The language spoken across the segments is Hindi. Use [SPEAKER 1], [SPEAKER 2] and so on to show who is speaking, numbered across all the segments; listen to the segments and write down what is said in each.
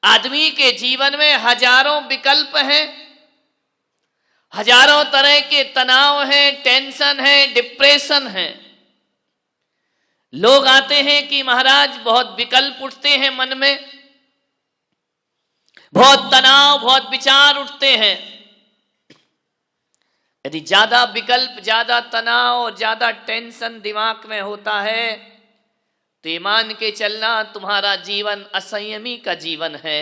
[SPEAKER 1] आदमी के जीवन में हजारों विकल्प हैं, हजारों तरह के तनाव हैं, टेंशन है, डिप्रेशन है। लोग आते हैं कि महाराज बहुत विकल्प उठते हैं मन में, बहुत तनाव, बहुत विचार उठते हैं। यदि ज्यादा विकल्प, ज्यादा तनाव और ज्यादा टेंशन दिमाग में होता है तो ये मान के चलना तुम्हारा जीवन असंयमी का जीवन है।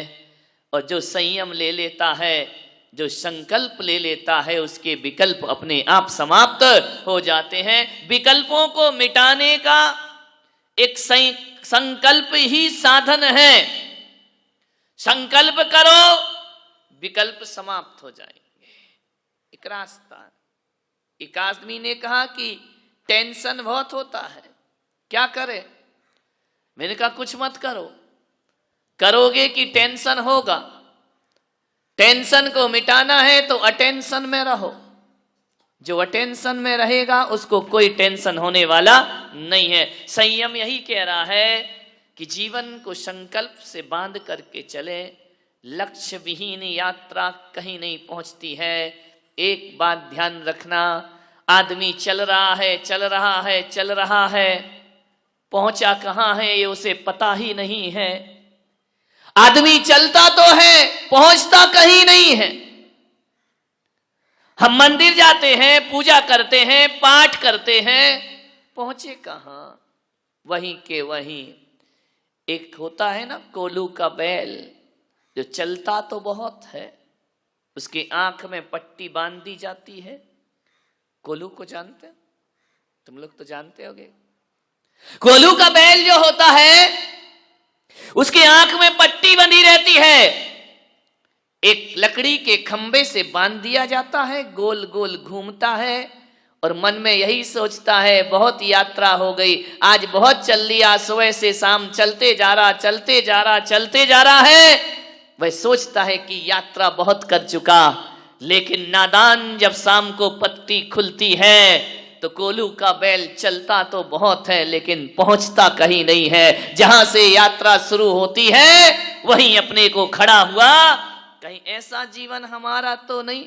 [SPEAKER 1] और जो संयम ले लेता है, जो संकल्प ले लेता है, उसके विकल्प अपने आप समाप्त हो जाते हैं। विकल्पों को मिटाने का एक संकल्प ही साधन है। संकल्प करो, विकल्प समाप्त हो जाएंगे। एक रास्ता। एक आदमी ने कहा कि टेंशन बहुत होता है, क्या करे? मैंने कहा कुछ मत करो, करोगे कि टेंशन होगा। टेंशन को मिटाना है तो अटेंशन में रहो। जो अटेंशन में रहेगा उसको कोई टेंशन होने वाला नहीं है। संयम यही कह रहा है कि जीवन को संकल्प से बांध करके चले। लक्ष्य विहीन यात्रा कहीं नहीं पहुंचती है। एक बात ध्यान रखना, आदमी चल रहा है, चल रहा है, चल रहा है, पहुंचा कहां है ये उसे पता ही नहीं है। आदमी चलता तो है, पहुंचता कहीं नहीं है। हम मंदिर जाते हैं, पूजा करते हैं, पाठ करते हैं, पहुंचे कहां? वहीं के वहीं। एक होता है ना कोल्हू का बैल, जो चलता तो बहुत है, उसकी आंख में पट्टी बांध दी जाती है। कोल्हू को जानते? तुम लोग तो जानते होगे। कोल्हू का बैल जो होता है, उसकी आंख में पट्टी बंधी रहती है। एक लकड़ी के खंबे से बांध दिया जाता है, गोल गोल घूमता है और मन में यही सोचता है बहुत यात्रा हो गई, आज बहुत चल लिया, सुबह से शाम चलते जा रहा, चलते जा रहा, चलते जा रहा है। वह सोचता है कि यात्रा बहुत कर चुका। लेकिन नादान जब शाम को पत्ती खुलती है तो कोल्हू का बैल चलता तो बहुत है लेकिन पहुंचता कहीं नहीं है। जहां से यात्रा शुरू होती है वहीं अपने को खड़ा हुआ। कहीं ऐसा जीवन हमारा तो नहीं?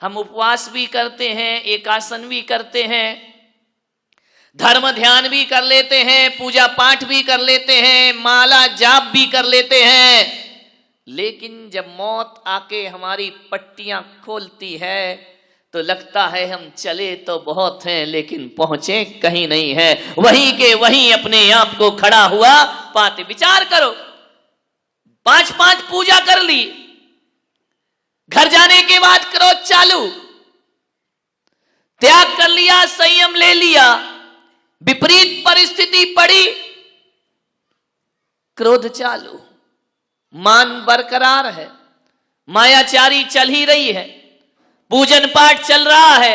[SPEAKER 1] हम उपवास भी करते हैं, एकासन भी करते हैं, धर्म ध्यान भी कर लेते हैं, पूजा पाठ भी कर लेते हैं, माला जाप भी कर लेते हैं, लेकिन जब मौत आके हमारी पट्टियां खोलती है तो लगता है हम चले तो बहुत हैं लेकिन पहुंचे कहीं नहीं है। वहीं के वहीं अपने आप को खड़ा हुआ पाते। विचार करो, 5-5 पूजा कर ली, घर जाने के बाद क्रोध चालू, त्याग कर लिया, संयम ले लिया, विपरीत परिस्थिति पड़ी, क्रोध चालू, मान बरकरार है, मायाचारी चल ही रही है, पूजन पाठ चल रहा है,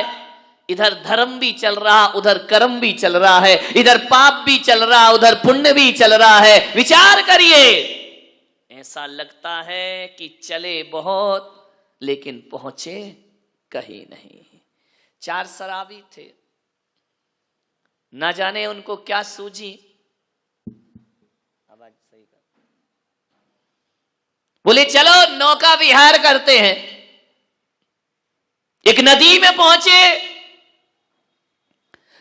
[SPEAKER 1] इधर धर्म भी चल रहा, उधर कर्म भी चल रहा है, इधर पाप भी चल रहा, उधर पुण्य भी चल रहा है। विचार करिए, ऐसा लगता है कि चले बहुत लेकिन पहुंचे कहीं नहीं। 4 शराबी थे, ना जाने उनको क्या सूझी, आवाज सही कर, बोले चलो नौका विहार करते हैं। एक नदी में पहुंचे,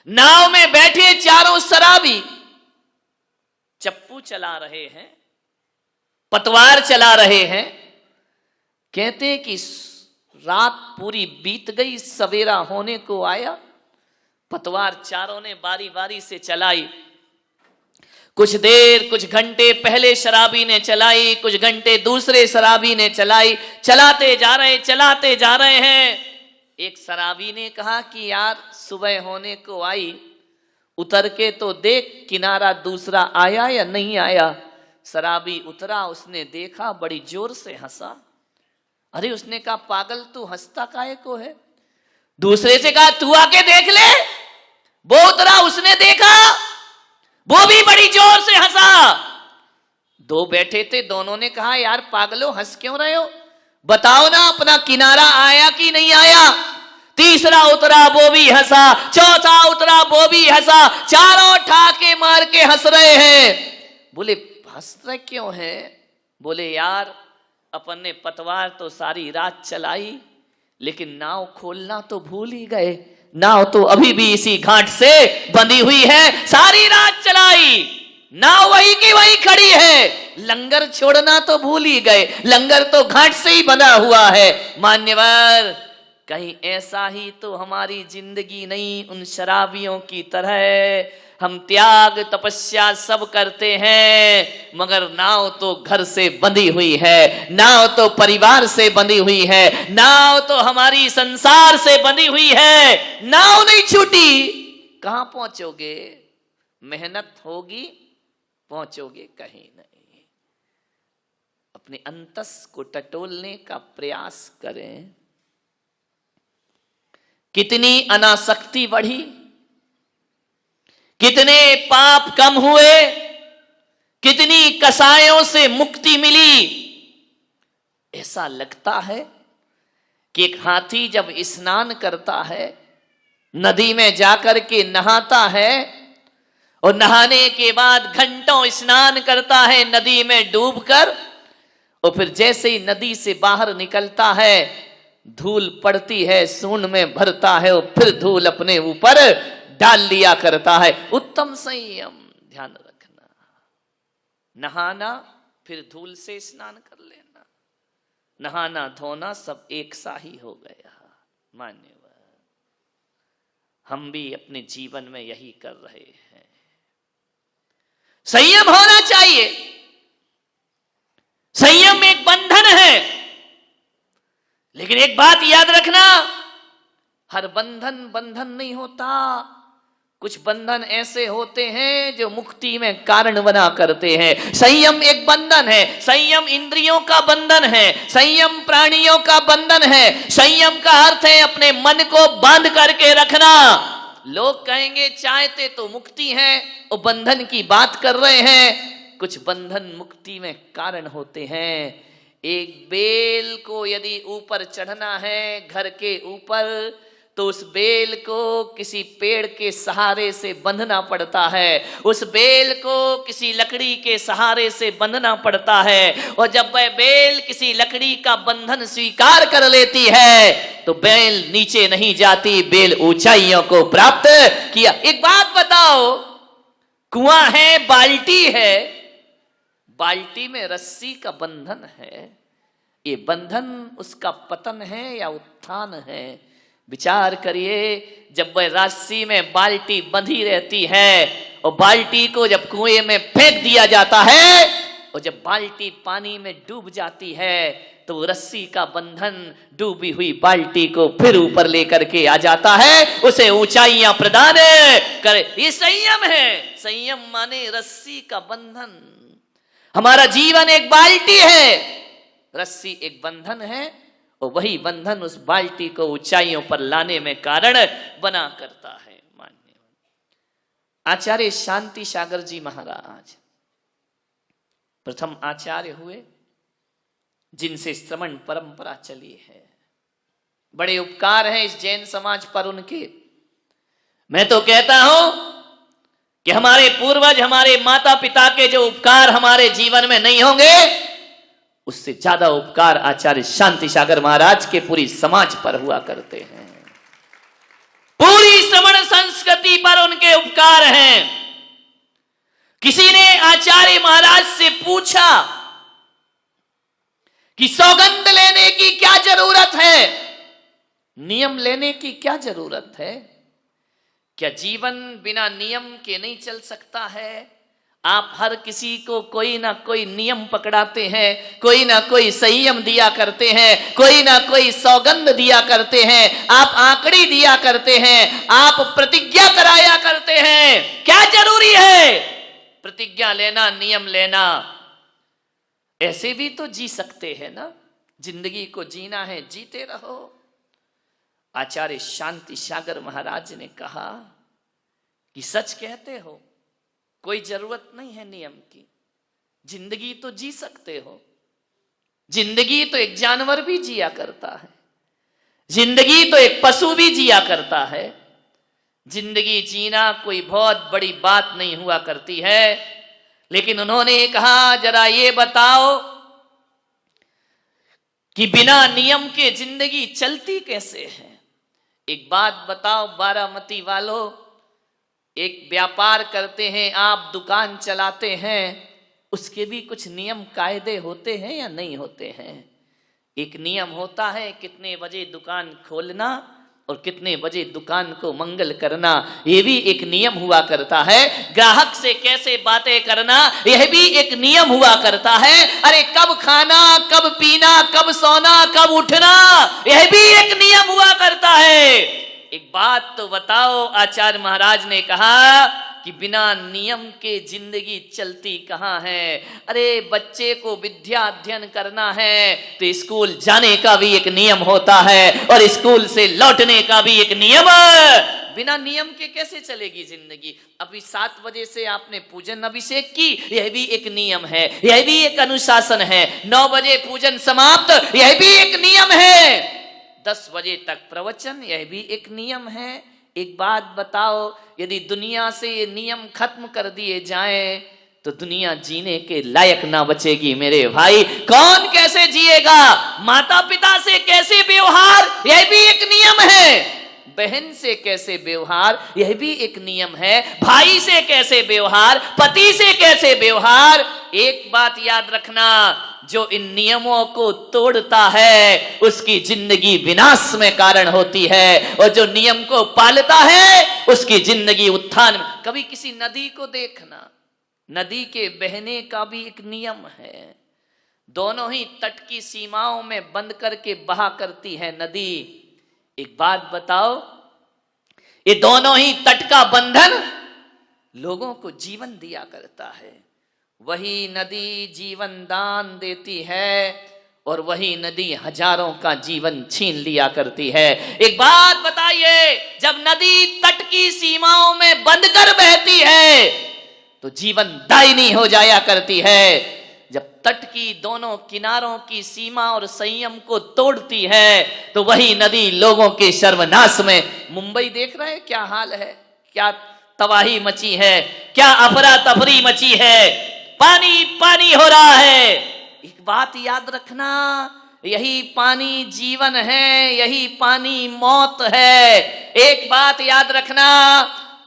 [SPEAKER 1] नाव में बैठे चारों शराबी, चप्पू चला रहे हैं, पतवार चला रहे हैं। कहते कि रात पूरी बीत गई, सवेरा होने को आया, पतवार चारों ने बारी बारी से चलाई। कुछ देर, कुछ घंटे पहले शराबी ने चलाई, कुछ घंटे दूसरे शराबी ने चलाई, चलाते जा रहे हैं। एक शराबी ने कहा कि यार सुबह होने को आई, उतर के तो देख किनारा दूसरा आया या नहीं आया। शराबी उतरा, उसने देखा, बड़ी जोर से हंसा। अरे उसने कहा पागल तू हंसता काहे को है? दूसरे से कहा तू आके देख ले। वो उतरा, उसने देखा, वो भी बड़ी जोर से हंसा। 2 बैठे थे, दोनों ने कहा यार पागलो हंस क्यों रहे हो, बताओ ना अपना किनारा आया कि नहीं आया। तीसरा उतरा, वो भी हंसा, चौथा उतरा, वो भी हंसा, चारों ठाके मार के हंस रहे हैं। बोले हंस रहे क्यों है? बोले यार अपन ने पतवार तो सारी रात चलाई, लेकिन नाव खोलना तो भूल ही गए। नाव तो अभी भी इसी घाट से बंधी हुई है, सारी रात चलाई, नाव वही की वही खड़ी है, लंगर छोड़ना तो भूल ही गए, लंगर तो घाट से ही बंधा हुआ है। मान्यवर, कहीं ऐसा ही तो हमारी जिंदगी नहीं उन शराबियों की तरह। हम त्याग तपस्या सब करते हैं, मगर नाव तो घर से बंधी हुई है, नाव तो परिवार से बंधी हुई है, नाव तो हमारी संसार से बंधी हुई है, नाव नहीं छूटी। कहां पहुंचोगे? मेहनत होगी, पहुंचोगे कहीं नहीं। अपने अंतस को टटोलने का प्रयास करें। कितनी अनासक्ति बढ़ी, कितने पाप कम हुए, कितनी कसायों से मुक्ति मिली। ऐसा लगता है कि एक हाथी जब स्नान करता है, नदी में जाकर के नहाता है, और नहाने के बाद घंटों स्नान करता है नदी में डूबकर, और फिर जैसे ही नदी से बाहर निकलता है, धूल पड़ती है, सूंड में भरता है और फिर धूल अपने ऊपर डाल लिया करता है। उत्तम संयम, ध्यान रखना। नहाना फिर धूल से स्नान कर लेना, नहाना धोना सब एक सा ही हो गया। मान्यवर, हम भी अपने जीवन में यही कर रहे हैं। संयम होना चाहिए। संयम एक बंधन है, लेकिन एक बात याद रखना, हर बंधन बंधन नहीं होता। कुछ बंधन ऐसे होते हैं जो मुक्ति में कारण बना करते हैं। संयम एक बंधन है, संयम इंद्रियों का बंधन है, संयम प्राणियों का बंधन है। संयम का अर्थ है अपने मन को बांध करके रखना। लोग कहेंगे चाहते तो मुक्ति है, वो बंधन की बात कर रहे हैं। कुछ बंधन मुक्ति में कारण होते हैं। एक बेल को यदि ऊपर चढ़ना है घर के ऊपर, तो उस बेल को किसी पेड़ के सहारे से बंधना पड़ता है, उस बेल को किसी लकड़ी के सहारे से बंधना पड़ता है। और जब वह बेल किसी लकड़ी का बंधन स्वीकार कर लेती है, तो बेल नीचे नहीं जाती, बेल ऊंचाइयों को प्राप्त किया। एक बात बताओ, कुआं है, बाल्टी है, बाल्टी में रस्सी का बंधन है, ये बंधन उसका पतन है या उत्थान है? विचार करिए। जब वह रस्सी में बाल्टी बंधी रहती है और बाल्टी को जब कुएं में फेंक दिया जाता है, और जब बाल्टी पानी में डूब जाती है, तो रस्सी का बंधन डूबी हुई बाल्टी को फिर ऊपर लेकर के आ जाता है, उसे ऊंचाइयां प्रदान करे। ये संयम है। संयम माने रस्सी का बंधन। हमारा जीवन एक बाल्टी है, रस्सी एक बंधन है, और वही बंधन उस बाल्टी को ऊंचाइयों पर लाने में कारण बना करता है। मान्य आचार्य शांति सागर जी महाराज प्रथम आचार्य हुए, जिनसे श्रवण परंपरा चली है। बड़े उपकार हैं इस जैन समाज पर उनके। मैं तो कहता हूं कि हमारे पूर्वज, हमारे माता पिता के जो उपकार हमारे जीवन में नहीं होंगे, उससे ज्यादा उपकार आचार्य शांति सागर महाराज के पूरी समाज पर हुआ करते हैं। पूरी श्रवण संस्कृति पर उनके उपकार हैं। किसी ने आचार्य महाराज से पूछा कि सौगंध लेने की क्या जरूरत है, नियम लेने की क्या जरूरत है? क्या जीवन बिना नियम के नहीं चल सकता है? आप हर किसी को कोई ना कोई नियम पकड़ाते हैं, कोई ना कोई संयम दिया करते हैं, कोई ना कोई सौगंध दिया करते हैं, आप आंकड़ी दिया करते हैं, आप प्रतिज्ञा कराया करते हैं। क्या जरूरी है प्रतिज्ञा लेना, नियम लेना? ऐसे भी तो जी सकते हैं ना। जिंदगी को जीना है, जीते रहो। आचार्य शांति सागर महाराज ने कहा कि सच कहते हो, कोई जरूरत नहीं है नियम की, जिंदगी तो जी सकते हो। जिंदगी तो एक जानवर भी जिया करता है, जिंदगी तो एक पशु भी जिया करता है। जिंदगी जीना कोई बहुत बड़ी बात नहीं हुआ करती है। लेकिन उन्होंने कहा, जरा ये बताओ कि बिना नियम के जिंदगी चलती कैसे है। एक बात बताओ बारामती वालों, एक व्यापार करते हैं आप, दुकान चलाते हैं, उसके भी कुछ नियम कायदे होते हैं या नहीं होते हैं। एक नियम होता है कितने बजे दुकान खोलना और कितने बजे दुकान को मंगल करना, यह भी एक नियम हुआ करता है। ग्राहक से कैसे बातें करना, यह भी एक नियम हुआ करता है। अरे कब खाना, कब पीना, कब सोना, कब उठना, यह भी एक नियम हुआ करता है। एक बात तो बताओ, आचार्य महाराज ने कहा कि बिना नियम के जिंदगी चलती कहां है। अरे बच्चे को विद्या अध्ययन करना है तो स्कूल जाने का भी एक नियम होता है और स्कूल से लौटने का भी एक नियम है। बिना नियम के कैसे चलेगी जिंदगी। अभी 7 बजे से आपने पूजन अभिषेक की, यह भी एक नियम है, यह भी एक अनुशासन है। 9 बजे पूजन समाप्त, यह भी एक नियम है। 10 बजे तक प्रवचन, यह भी एक नियम है। एक बात बताओ, यदि दुनिया से ये नियम खत्म कर दिए जाएं तो दुनिया जीने के लायक ना बचेगी मेरे भाई। कौन कैसे जिएगा। माता पिता से कैसे व्यवहार, यह भी एक नियम है। बहन से कैसे व्यवहार, यह भी एक नियम है। भाई से कैसे व्यवहार, पति से कैसे व्यवहार। एक बात याद रखना, जो इन नियमों को तोड़ता है उसकी जिंदगी विनाश में कारण होती है, और जो नियम को पालता है उसकी जिंदगी उत्थान में। कभी किसी नदी को देखना, नदी के बहने का भी एक नियम है। दोनों ही तट की सीमाओं में बंद करके बहा करती है नदी। एक बात बताओ, ये दोनों ही तट का बंधन लोगों को जीवन दिया करता है। वही नदी जीवन दान देती है और वही नदी हजारों का जीवन छीन लिया करती है। एक बात बताइए, जब नदी तट की सीमाओं में बंद कर बहती है तो जीवन दायिनी हो जाया करती है। जब तट की दोनों किनारों की सीमा और संयम को तोड़ती है तो वही नदी लोगों के सर्वनाश में। मुंबई देख रहे हैं क्या हाल है, क्या तबाही मची है, क्या अफरा तफरी मची है, पानी पानी हो रहा है। एक बात याद रखना, यही पानी जीवन है, यही पानी मौत है। एक बात याद रखना,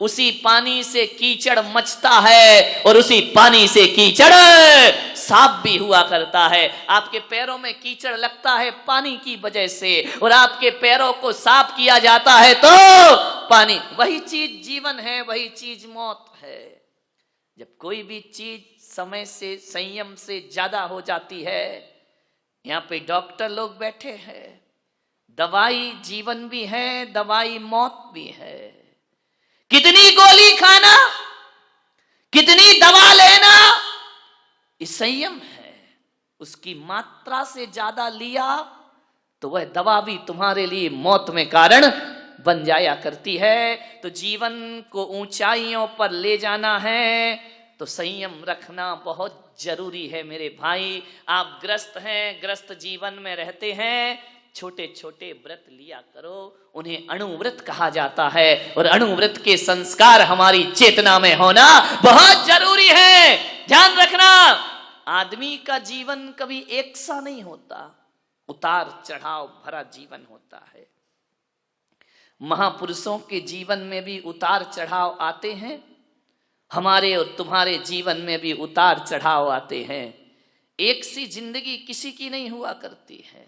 [SPEAKER 1] उसी पानी से कीचड़ मचता है और उसी पानी से कीचड़ साफ भी हुआ करता है। आपके पैरों में कीचड़ लगता है पानी की वजह से, और आपके पैरों को साफ किया जाता है तो पानी। वही चीज जीवन है, वही चीज मौत है। जब कोई भी चीज समय से, संयम से ज्यादा हो जाती है, यहाँ पे डॉक्टर लोग बैठे हैं, दवाई जीवन भी है, दवाई मौत भी है। कितनी गोली खाना, कितनी दवा लेना, ये संयम है। उसकी मात्रा से ज्यादा लिया तो वह दवा भी तुम्हारे लिए मौत में कारण बन जाया करती है। तो जीवन को ऊंचाइयों पर ले जाना है तो संयम रखना बहुत जरूरी है मेरे भाई। आप ग्रस्त हैं, ग्रस्त जीवन में रहते हैं, छोटे छोटे व्रत लिया करो, उन्हें अणुव्रत कहा जाता है, और अणुव्रत के संस्कार हमारी चेतना में होना बहुत जरूरी है। ध्यान रखना, आदमी का जीवन कभी एक सा नहीं होता, उतार चढ़ाव भरा जीवन होता है। महापुरुषों के जीवन में भी उतार चढ़ाव आते हैं, हमारे और तुम्हारे जीवन में भी उतार चढ़ाव आते हैं। एक सी जिंदगी किसी की नहीं हुआ करती है,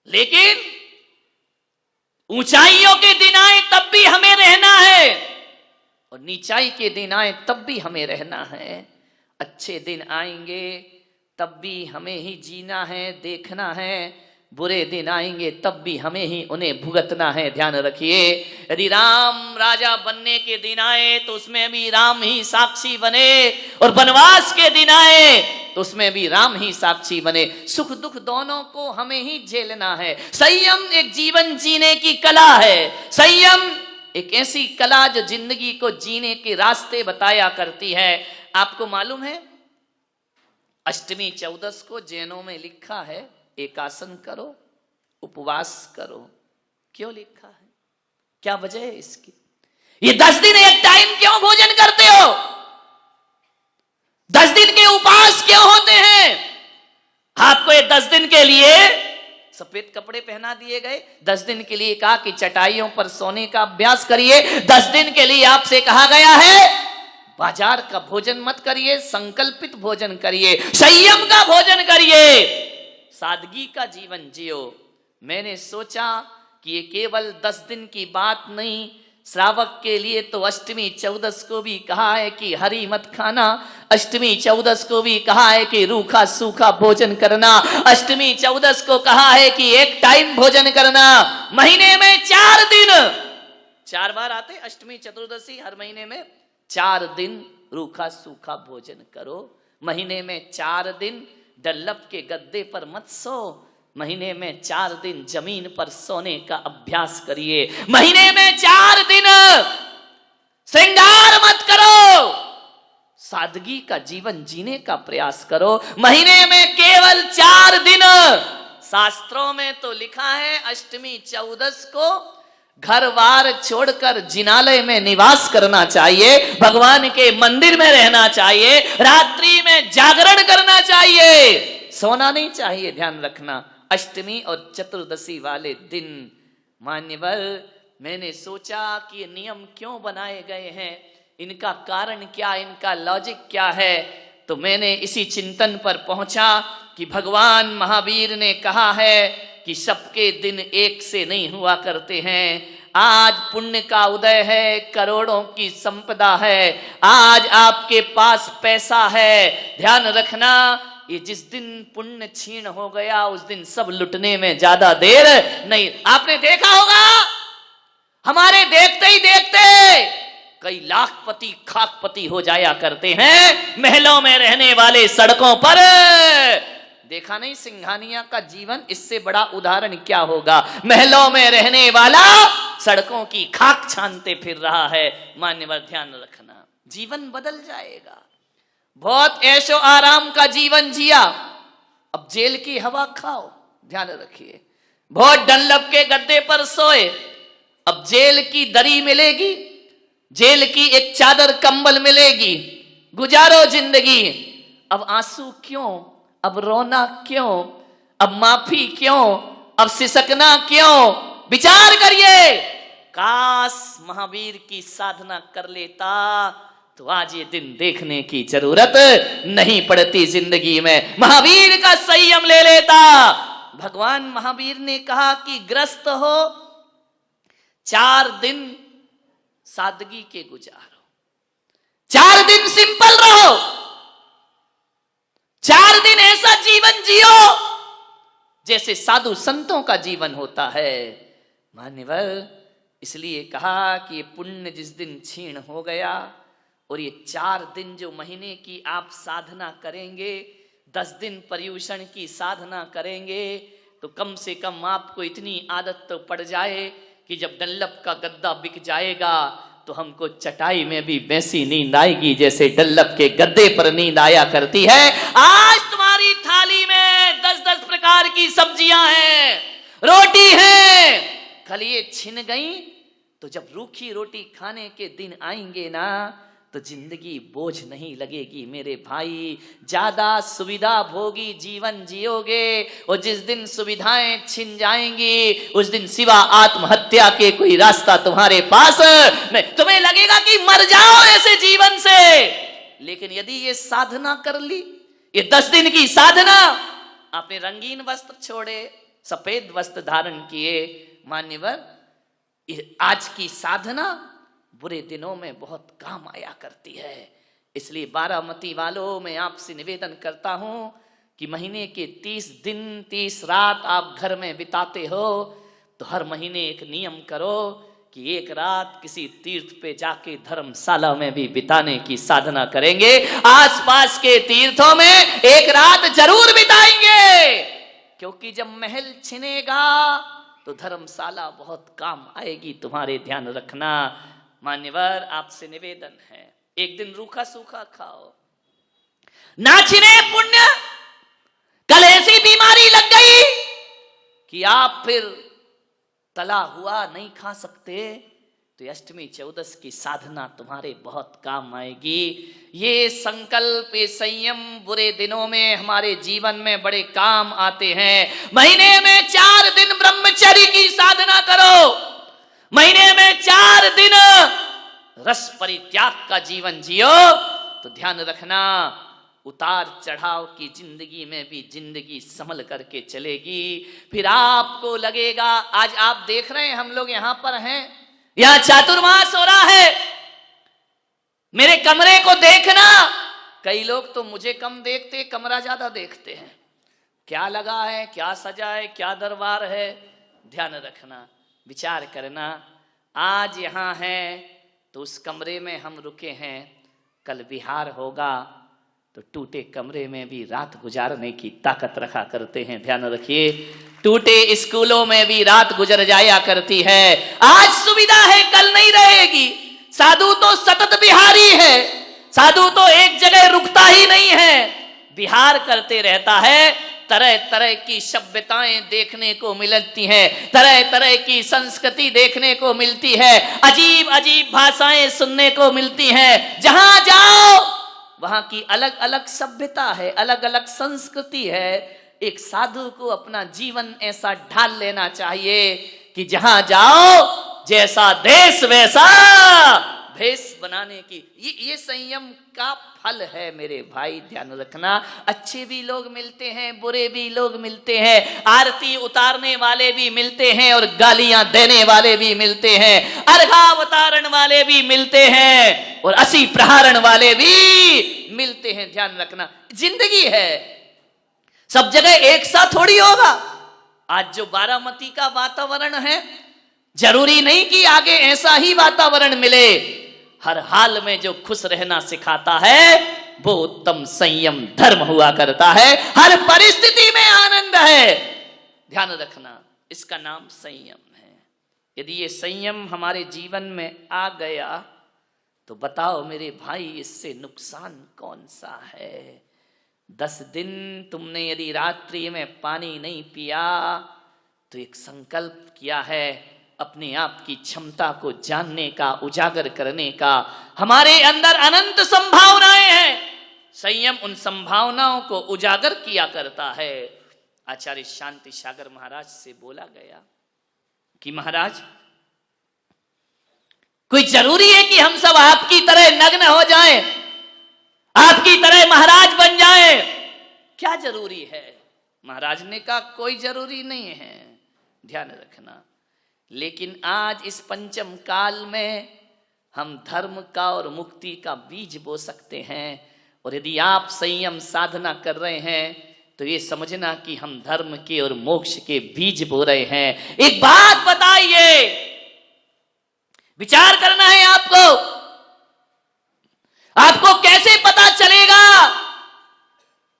[SPEAKER 1] लेकिन ऊंचाइयों के दिन आए तब भी हमें रहना है, और नीचाई के दिन आए तब भी हमें रहना है। अच्छे दिन आएंगे तब भी हमें ही जीना है, देखना है। बुरे दिन आएंगे तब भी हमें ही उन्हें भुगतना है। ध्यान रखिए, यदि राम राजा बनने के दिन आए तो उसमें भी राम ही साक्षी बने, और वनवास के दिन आए तो उसमें भी राम ही साक्षी बने। सुख दुख दोनों को हमें ही झेलना है। संयम एक जीवन जीने की कला है। संयम एक ऐसी कला जो जिंदगी को जीने के रास्ते बताया करती है। आपको मालूम है, अष्टमी चौदस को जैनों में लिखा है एकासन करो, उपवास करो। क्यों लिखा है, क्या वजह है इसकी? ये 10 दिन एक टाइम क्यों भोजन करते हो? 10 दिन के उपवास क्यों होते हैं? आपको आपको ये 10 दिन के लिए सफेद कपड़े पहना दिए गए, 10 दिन के लिए कहा कि चटाइयों पर सोने का अभ्यास करिए, 10 दिन के लिए आपसे कहा गया है बाजार का भोजन मत करिए, संकल्पित भोजन करिए, संयम का भोजन करिए, सादगी का जीवन जियो। मैंने सोचा कि ये केवल 10 दिन की बात नहीं, श्रावक के लिए तो अष्टमी चौदस को भी कहा है कि हरी मत खाना, अष्टमी चौदस को भी कहा है कि रूखा सूखा भोजन करना, अष्टमी चौदस को कहा है कि एक टाइम भोजन करना। महीने में 4 दिन, 4 बार आते अष्टमी चतुर्दशी, हर महीने में 4 दिन रूखा सूखा भोजन करो। महीने में 4 दिन डल्लप के गद्दे पर मत सो, महीने में 4 दिन जमीन पर सोने का अभ्यास करिए, महीने में 4 दिन श्रृंगार मत करो, सादगी का जीवन जीने का प्रयास करो। महीने में केवल 4 दिन, शास्त्रों में तो लिखा है अष्टमी चौदस को घर बार छोड़कर जिनालय में निवास करना चाहिए, भगवान के मंदिर में रहना चाहिए, रात्रि में जागरण करना चाहिए, सोना नहीं चाहिए। ध्यान रखना, अष्टमी और चतुर्दशी वाले दिन। मान्यवर, मैंने सोचा कि ये नियम क्यों बनाए गए हैं, इनका कारण क्या, इनका लॉजिक क्या है, तो मैंने इसी चिंतन पर पहुंचा कि भगवान महावीर ने कहा है कि सबके दिन एक से नहीं हुआ करते हैं। आज पुण्य का उदय है, करोड़ों की संपदा है, आज आपके पास पैसा है, ध्यान रखना ये जिस दिन पुण्य क्षीण हो गया उस दिन सब लुटने में ज्यादा देर नहीं। आपने देखा होगा हमारे देखते ही देखते कई लाखपति खाकपति हो जाया करते हैं, महलों में रहने वाले सड़कों पर। देखा नहीं सिंघानिया का जीवन, इससे बड़ा उदाहरण क्या होगा। महलों में रहने वाला सड़कों की खाक छानते फिर रहा है। मान्यवर ध्यान रखना, जीवन बदल जाएगा। बहुत ऐशो आराम का जीवन जिया, अब जेल की हवा खाओ, ध्यान रखिए। बहुत डंलप के गद्दे पर सोए, अब जेल की दरी मिलेगी, जेल की एक चादर कंबल मिलेगी, गुजारो जिंदगी। अब आंसू क्यों, अब रोना क्यों, अब माफी क्यों, अब सिसकना क्यों? विचार करिए। काश महावीर की साधना कर लेता तो आज ये दिन देखने की जरूरत नहीं पड़ती जिंदगी में, महावीर का संयम ले लेता। भगवान महावीर ने कहा कि ग्रस्त हो 4 दिन सादगी के गुजारो, 4 दिन सिंपल रहो, 4 दिन ऐसा जीवन जियो जैसे साधु संतों का जीवन होता है। मान्यवर, इसलिए कहा कि ये पुण्य जिस दिन क्षीण हो गया और ये 4 दिन जो महीने की आप साधना करेंगे, 10 दिन पर्यूषण की साधना करेंगे, तो कम से कम आपको इतनी आदत तो पड़ जाए कि जब डल्लप का गद्दा बिक जाएगा तो हमको चटाई में भी वैसी नींद आएगी जैसे डल्लप के गद्दे पर नींद आया करती है। आज तुम्हारी थाली में 10-10 प्रकार की सब्जियां हैं, रोटी है, कल ये छिन गई तो जब रूखी रोटी खाने के दिन आएंगे ना तो जिंदगी बोझ नहीं लगेगी मेरे भाई, ज्यादा सुविधा भोगी जीवन जियोगे और जिस दिन सुविधाएं छिन जाएंगी उस दिन सिवा आत्महत्या के कोई रास्ता तुम्हारे पास नहीं। तुम्हें लगेगा कि मर जाओ ऐसे जीवन से, लेकिन यदि ये साधना कर ली, ये 10 दिन की साधना, आपने रंगीन वस्त्र छोड़े, सफेद वस्त्र धारण किए, मान्यवर आज की साधना बुरे दिनों में बहुत काम आया करती है। इसलिए बारामती वालों, मैं आपसे निवेदन करता हूं कि महीने के 30 दिन 30 रात आप घर में बिताते हो तो हर महीने एक नियम करो कि एक रात किसी तीर्थ पे जाके धर्मशाला में भी बिताने की साधना करेंगे। आसपास के तीर्थों में एक रात जरूर बिताएंगे, क्योंकि जब महल छिनेगा तो धर्मशाला बहुत काम आएगी तुम्हारे, ध्यान रखना। मान्यवर, आपसे निवेदन है, एक दिन रूखा सूखा खाओ, ना छिने पुण्य। कल ऐसी बीमारी लग गई कि आप फिर तला हुआ नहीं खा सकते, तो अष्टमी चौदस की साधना तुम्हारे बहुत काम आएगी। ये संकल्प, ये संयम बुरे दिनों में हमारे जीवन में बड़े काम आते हैं। महीने में 4 दिन ब्रह्मचर्य की साधना करो, महीने में 4 दिन रस परित्याग का जीवन जियो, तो ध्यान रखना उतार चढ़ाव की जिंदगी में भी जिंदगी संभल करके चलेगी। फिर आपको लगेगा, आज आप देख रहे हैं हम लोग यहां पर हैं, यहां चातुर्मास हो रहा है, मेरे कमरे को देखना। कई लोग तो मुझे कम देखते, कमरा ज्यादा देखते हैं, क्या लगा है, क्या सजा है, क्या दरबार है। ध्यान रखना, विचार करना, आज यहां है तो उस कमरे में हम रुके हैं, कल बिहार होगा तो टूटे कमरे में भी रात गुजारने की ताकत रखा करते हैं। ध्यान रखिए, टूटे स्कूलों में भी रात गुजर जाया करती है। आज सुविधा है, कल नहीं रहेगी। साधु तो सतत बिहारी है, साधु तो एक जगह रुकता ही नहीं है, बिहार करते रहता है। तरह तरह की सभ्यताएं देखने को मिलती हैं, तरह तरह की संस्कृति देखने को मिलती है, अजीब अजीब भाषाएं सुनने को मिलती हैं। जहां जाओ वहां की अलग अलग सभ्यता है, अलग अलग संस्कृति है। एक साधु को अपना जीवन ऐसा ढाल लेना चाहिए कि जहां जाओ जैसा देश वैसा भेष बनाने की। ये संयम का फल है मेरे भाई, ध्यान रखना। अच्छे भी लोग मिलते हैं, बुरे भी लोग मिलते हैं, आरती उतारने वाले भी मिलते हैं और गालियां देने वाले भी मिलते हैं, अर्घावतारण वाले भी मिलते हैं और असी प्रहारण वाले भी मिलते हैं। ध्यान रखना, जिंदगी है, सब जगह एक साथ थोड़ी होगा। आज जो बारामती का वातावरण है, जरूरी नहीं कि आगे ऐसा ही वातावरण मिले। हर हाल में जो खुश रहना सिखाता है वो उत्तम संयम धर्म हुआ करता है। हर परिस्थिति में आनंद है, ध्यान रखना, इसका नाम संयम है। यदि ये संयम हमारे जीवन में आ गया तो बताओ मेरे भाई, इससे नुकसान कौन सा है। 10 दिन तुमने यदि रात्रि में पानी नहीं पिया तो एक संकल्प किया है अपने आप की क्षमता को जानने का, उजागर करने का। हमारे अंदर अनंत संभावनाएं हैं, संयम उन संभावनाओं को उजागर किया करता है। आचार्य शांति सागर महाराज से बोला गया कि महाराज, कोई जरूरी है कि हम सब आपकी तरह नग्न हो जाएं, आपकी तरह महाराज बन जाएं? क्या जरूरी है? महाराज ने कहा कोई जरूरी नहीं है, ध्यान रखना। लेकिन आज इस पंचम काल में हम धर्म का और मुक्ति का बीज बो सकते हैं। और यदि आप संयम साधना कर रहे हैं तो ये समझना कि हम धर्म के और मोक्ष के बीज बो रहे हैं। एक बात बताइए, विचार करना है आपको। आपको कैसे पता चलेगा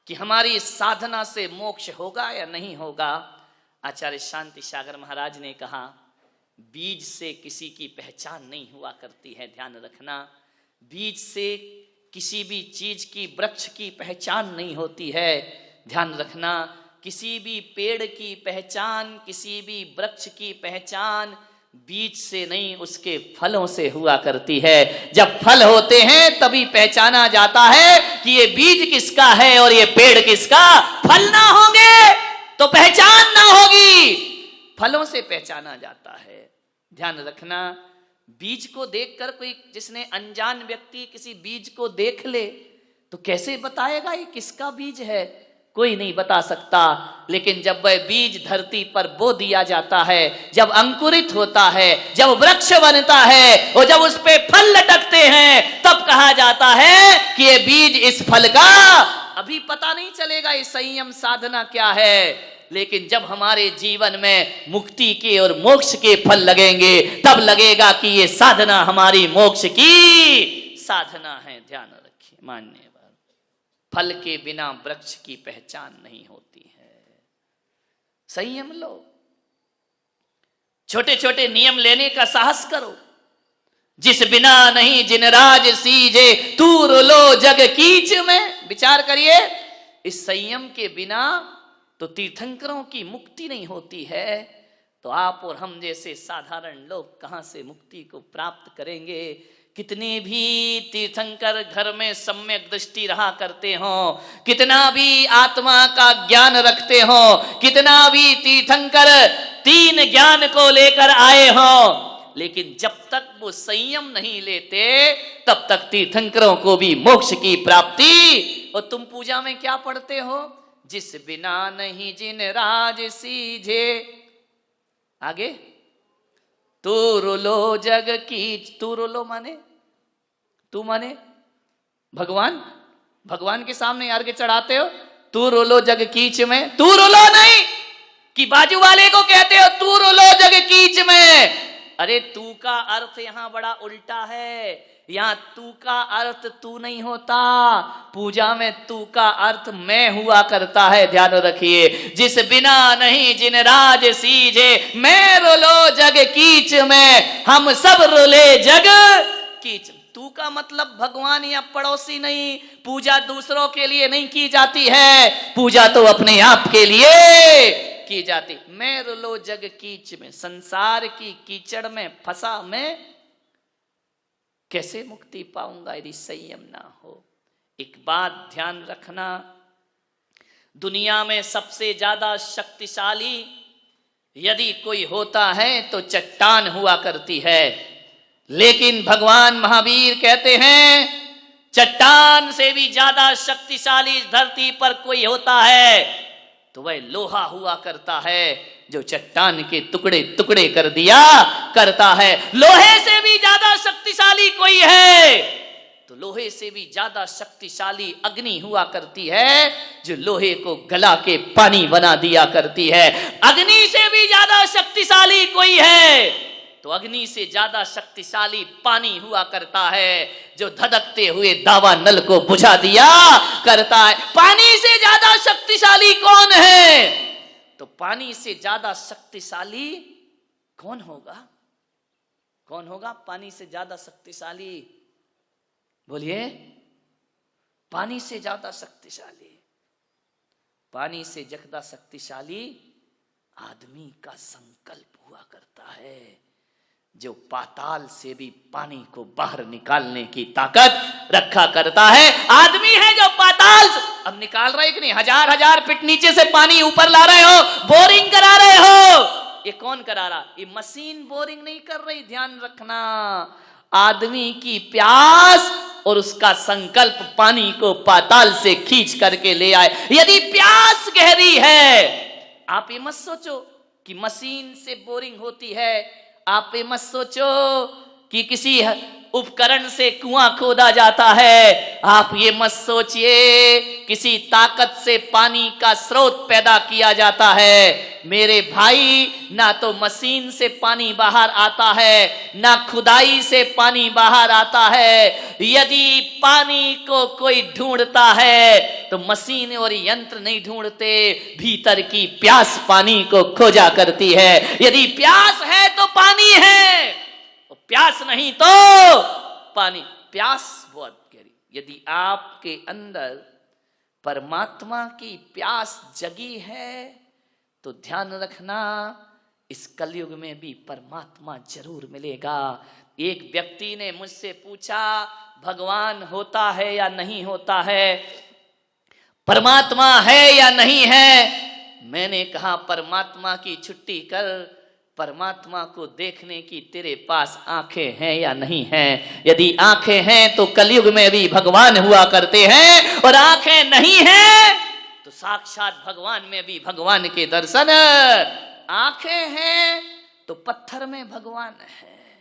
[SPEAKER 1] कि हमारी साधना से मोक्ष होगा या नहीं होगा? आचार्य शांति सागर महाराज ने कहा, बीज से किसी की पहचान नहीं हुआ करती है। ध्यान रखना, बीज से किसी भी चीज की, वृक्ष की पहचान नहीं होती है। ध्यान रखना, किसी भी पेड़ की पहचान, किसी भी वृक्ष की पहचान बीज से नहीं, उसके फलों से हुआ करती है। जब फल होते हैं तभी पहचाना जाता है कि ये बीज किसका है और ये पेड़ किसका। फल ना होंगे तो पहचान ना होगी, फलों से पहचाना जाता है। ध्यान रखना, बीज को देखकर कोई, जिसने अनजान व्यक्ति किसी बीज को देख ले तो कैसे बताएगा ये किसका बीज है? कोई नहीं बता सकता। लेकिन जब वह बीज धरती पर बो दिया जाता है, जब अंकुरित होता है, जब वृक्ष बनता है और जब उस पे फल लटकते हैं, तब कहा जाता है कि ये बीज इस फल का। अभी पता नहीं चलेगा ये संयम साधना क्या है, लेकिन जब हमारे जीवन में मुक्ति के और मोक्ष के फल लगेंगे तब लगेगा कि ये साधना हमारी मोक्ष की साधना है। ध्यान रखिए, मानने वाले, फल के बिना वृक्ष की पहचान नहीं होती है। संयम लो, छोटे छोटे नियम लेने का साहस करो। जिस बिना नहीं जिन राज सीजे, तूर लो जग कीच में। विचार करिए, इस संयम के बिना तो तीर्थंकरों की मुक्ति नहीं होती है। तो आप और हम जैसे साधारण लोग कहां से मुक्ति को प्राप्त करेंगे? कितने भी तीर्थंकर घर में सम्यक दृष्टि रहा करते हो, कितना भी आत्मा का ज्ञान रखते हो, कितना भी तीर्थंकर तीन ज्ञान को लेकर आए हो, लेकिन जब तक वो संयम नहीं लेते तब तक तीर्थंकरों को भी मोक्ष की प्राप्ति। और तुम पूजा में क्या पढ़ते हो? जिस बिना नहीं जिन राज सीझे, आगे तू रुलो जग कीच। तू रुलो माने तू माने भगवान, भगवान के सामने अर्घ्य चढ़ाते हो, तू रुलो जग कीच में। तू रुलो नहीं कि बाजू वाले को कहते हो तू रुलो जग कीच में। अरे तू का अर्थ यहां बड़ा उल्टा है। यहां तू का अर्थ तू नहीं होता, पूजा में तू का अर्थ मैं हुआ करता है। ध्यान रखिए, जिस बिना नहीं जिन राज सीजे, मैं रुलो जग कीच में, हम सब रुले जग कीच। तू का मतलब भगवान या पड़ोसी नहीं। पूजा दूसरों के लिए नहीं की जाती है, पूजा तो अपने आप के लिए की जाती। मैं रुलो जग कीच में, संसार की कीचड़ में फंसा मैं कैसे मुक्ति पाऊंगा यदि संयम ना हो। एक बात ध्यान रखना, दुनिया में सबसे ज्यादा शक्तिशाली यदि कोई होता है तो चट्टान हुआ करती है, लेकिन भगवान महावीर कहते हैं चट्टान से भी ज्यादा शक्तिशाली धरती पर कोई होता है तो वह लोहा हुआ करता है, जो चट्टान के टुकड़े टुकड़े कर दिया करता है। लोहे से भी ज्यादा शक्तिशाली कोई है तो लोहे से भी ज्यादा शक्तिशाली अग्नि हुआ करती है, जो लोहे को गला के पानी बना दिया करती है। अग्नि से भी ज्यादा शक्तिशाली कोई है तो अग्नि से ज्यादा शक्तिशाली पानी हुआ करता है, जो धधकते हुए दावा नल को बुझा दिया करता है। पानी से ज्यादा शक्तिशाली कौन है? तो पानी से ज्यादा शक्तिशाली कौन होगा? कौन होगा पानी से ज्यादा शक्तिशाली? बोलिए, पानी से ज्यादा शक्तिशाली, पानी से ज्यादा शक्तिशाली आदमी का संकल्प हुआ करता है, जो पाताल से भी पानी को बाहर निकालने की ताकत रखा करता है। आदमी है जो पाताल से, अब निकाल रहे कि नहीं, हजार हजार फीट नीचे से पानी ऊपर ला रहे हो, बोरिंग करा रहे हो, ये कौन करा रहा? ये मशीन बोरिंग नहीं कर रही। ध्यान रखना, आदमी की प्यास और उसका संकल्प पानी को पाताल से खींच करके ले आए। यदि प्यास गहरी है, आप ये मत सोचो कि मशीन से बोरिंग होती है, आप ये मत सोचो कि किसी उपकरण से कुआं खोदा जाता है, आप ये मत सोचिए किसी ताकत से पानी का स्रोत पैदा किया जाता है। मेरे भाई, ना तो मशीन से पानी बाहर आता है, ना खुदाई से पानी बाहर आता है। यदि पानी को कोई ढूंढता है तो मशीन और यंत्र नहीं ढूंढते, भीतर की प्यास पानी को खोजा करती है। यदि प्यास है तो पानी है, प्यास नहीं तो पानी। प्यास बहुत गहरी। यदि आपके अंदर परमात्मा की प्यास जगी है तो ध्यान रखना, इस कलयुग में भी परमात्मा जरूर मिलेगा। एक व्यक्ति ने मुझसे पूछा, भगवान होता है या नहीं होता है, परमात्मा है या नहीं है? मैंने कहा, परमात्मा की छुट्टी कर, परमात्मा को देखने की तेरे पास आंखें हैं या नहीं हैं? यदि आंखें हैं तो कलयुग में भी भगवान हुआ करते हैं, और आंखें नहीं हैं तो साक्षात भगवान में भी भगवान के दर्शन। आंखें हैं तो पत्थर में भगवान है,